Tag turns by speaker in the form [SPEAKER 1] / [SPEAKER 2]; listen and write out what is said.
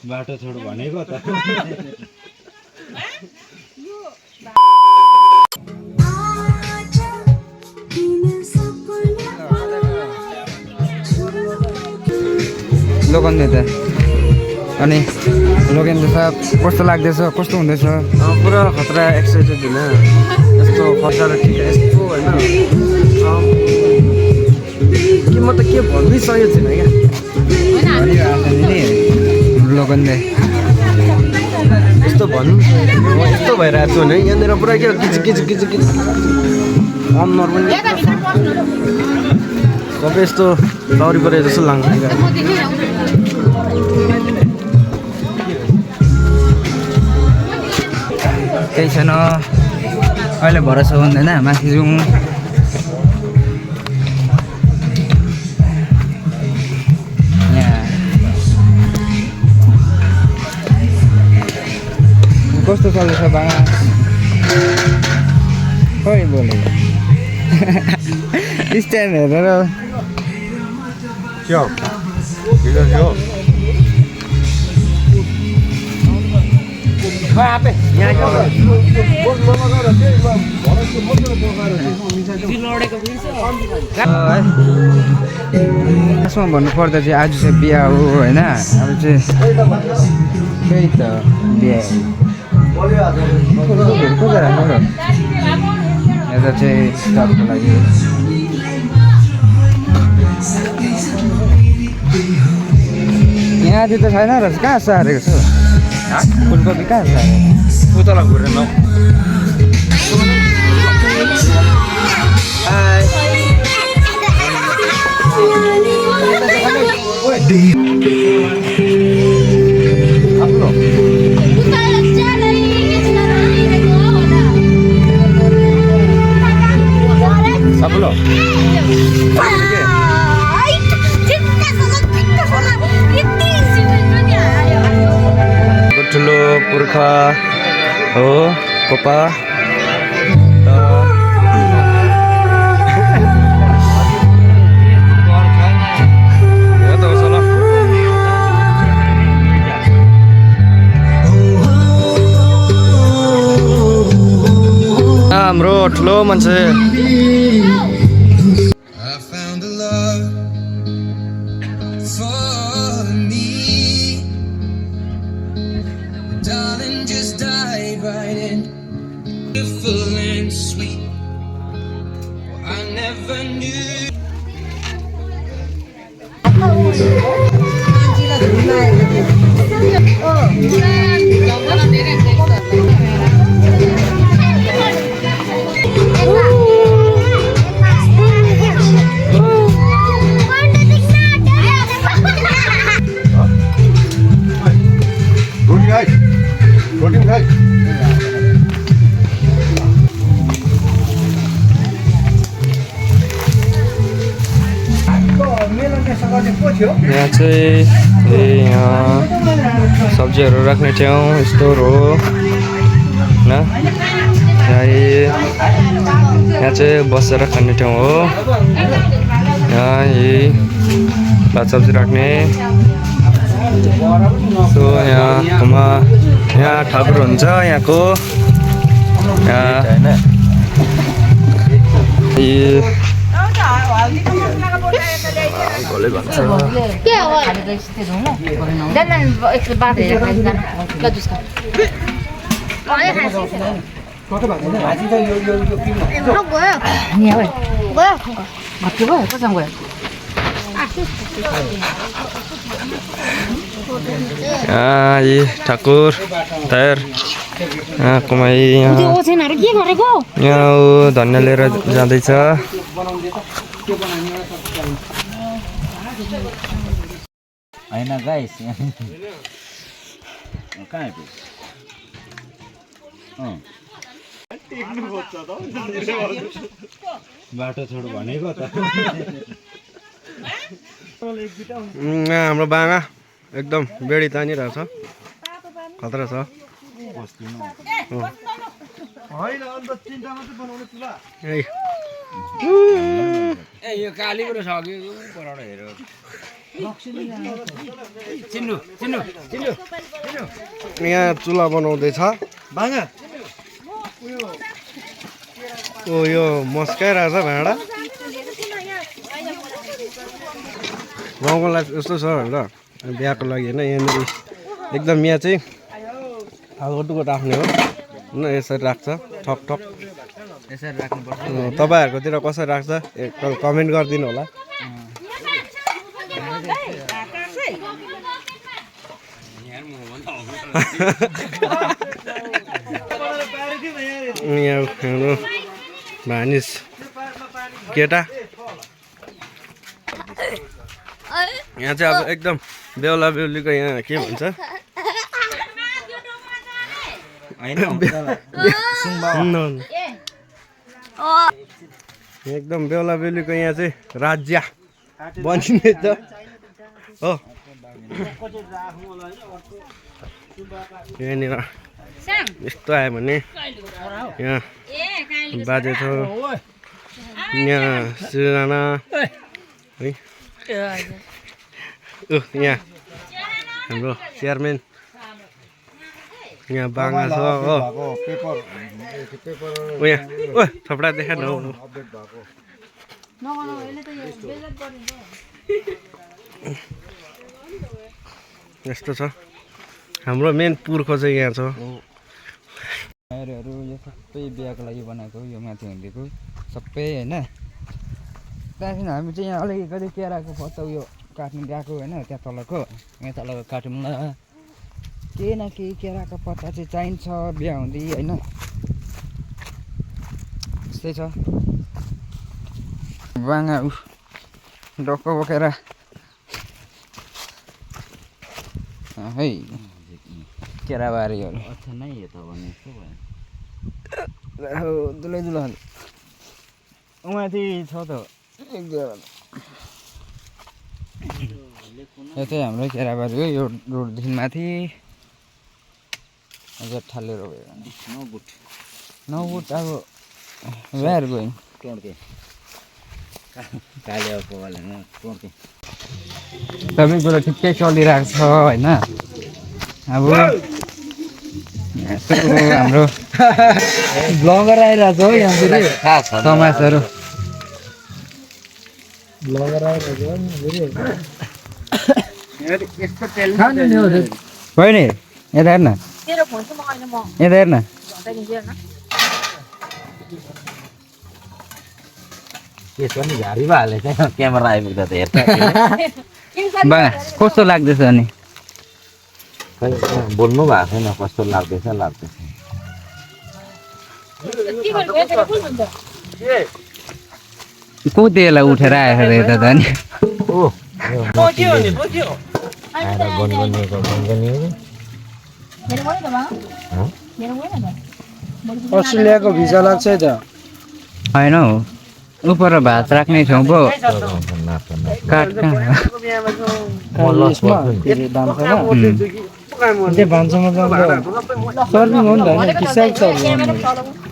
[SPEAKER 1] बाटो छोड भनेको त
[SPEAKER 2] लोगन त अनि लोगन साहब कस्तो लाग्दैछ कस्तो हुँदैछ
[SPEAKER 3] पुरा खतरा एक्साइटेड होइन यस्तो खतरा ठिक यस्तो होइन कि म त के भन्दिसकेको छैन क्या
[SPEAKER 2] लोगनले
[SPEAKER 3] यस्तो भन्नु यस्तो भइरहेको छु होइन यहाँनिर पुरा के किच अनुहार पनि सबै यस्तो लौरी परे जस्तो लाग्छ
[SPEAKER 2] केही छैन अहिले भरोसा हुँदैन माथि जाउँ यहाँ कस्तो चल्दैछ बाबा खै बोलेको स्ट्यान्ड हेरेर
[SPEAKER 3] के हो
[SPEAKER 2] खासमा भन्नुपर्दा चाहिँ आज चाहिँ बिहा हो होइन अब चाहिँ त्यही त बिहा यता चाहिँ स्टाफको लागि यहाँ त छैन रहेछ कहाँ सारेको छु फुलकोपी कहाँ सारेको
[SPEAKER 3] उतला घुरेन ठुलो पुर्खा हो कोपा हाम्रो ठुलो मान्छे यहाँ चाहिँ यहाँ सब्जीहरू राख्ने ठाउँ स्टोर हो होइन यहाँ चाहिँ बसेर खाने ठाउँ हो यहाँ यही भात सब्जी राख्ने सो यहाँ ठाकुर हुन्छ यहाँको
[SPEAKER 4] के हो जन्मन एकछिन बात हेरेर खाइदिन्छ ल जुस खा
[SPEAKER 3] यी ठाकुर तयार कुमाई यहाँ धन्य लिएर जाँदैछ
[SPEAKER 1] हैन गाइस कहाँ बाटो छोड भनेको त
[SPEAKER 3] हाम्रो बाङा एकदम बेडी तानिरहेको छ खतरा छ
[SPEAKER 1] यो कालीको सक्यो पराउन हेर
[SPEAKER 5] यहाँ चुल्हा बनाउँदैछ ओ यो मस्काइरहेछ भाँडा गाउँको लागि यस्तो छ होइन बिहाको लागि होइन यहाँनिर एकदम यहाँ चाहिँ हालगटुको राख्ने हो होइन यसरी राख्छ ठक ठक
[SPEAKER 2] यसरी राख्नुपर्छ
[SPEAKER 5] तपाईँहरूकोतिर कसरी राख्छ एकताल कमेन्ट गरिदिनु होला यहाँ हाम्रो भानिस केटा यहाँ चाहिँ अब एकदम बेहुला बेहुलीको यहाँ के भन्छ एकदम बेहुला बेहुलीको यहाँ चाहिँ राज्य बनिँदैछ हो यहाँनिर यस्तो आयो भने यहाँ बाजे छ यहाँ सिराना है यहाँ हाम्रो चेयरम्यान यहाँ बाङ्गा छ हो यहाँ ओ थपडा देखा न यस्तो छ हाम्रो मेन पुर्खो चाहिँ यहाँ छ
[SPEAKER 2] बाहिरहरू यो सबै बिहाको लागि बनाएको यो माथि हुँदिएको सबै होइन त्यहाँदेखि हामी चाहिँ यहाँ अलिकति केराको पत्ता उयो काट्नु गएको होइन त्यहाँ तलको यहाँ तलको काटौँ ल केही न केही केराको पत्ता चाहिँ चाहिन्छ बिहा हुँदै होइन त्यस्तै छ बाङ्गा डक्क बोकेर है केराबारीहरू दुलै दुलो माथि छ त एक दुईवटा यो चाहिँ हाम्रो केराबारी हो यो रोडदेखि माथि जेठाले रोप्यो 9 बुट अब व्याएर गयो सबै कुरो ठिकै चलिरहेको छ होइन अब हाम्रो ब्लगर आइरहेको छ हो यहाँतिर समाजहरू होइन यता हेर्न यता हेर्न
[SPEAKER 1] क्यामेरा आइपुग्दा त हेर्छ
[SPEAKER 2] बा कस्तो लाग्दैछ अनि
[SPEAKER 1] बोल्नु भएको छैन कस्तो लाग्दैछ
[SPEAKER 2] को त्यसलाई उठेर आएर यता त नि
[SPEAKER 5] अस्ट्रेलियाको भिजा लाग्छ त
[SPEAKER 2] होइन हौ उपर भात राख्ने ठाउँ पो काट
[SPEAKER 5] भान्सामा सर्भिङ हो नि त होइन कि सेल्फ सर्भिङ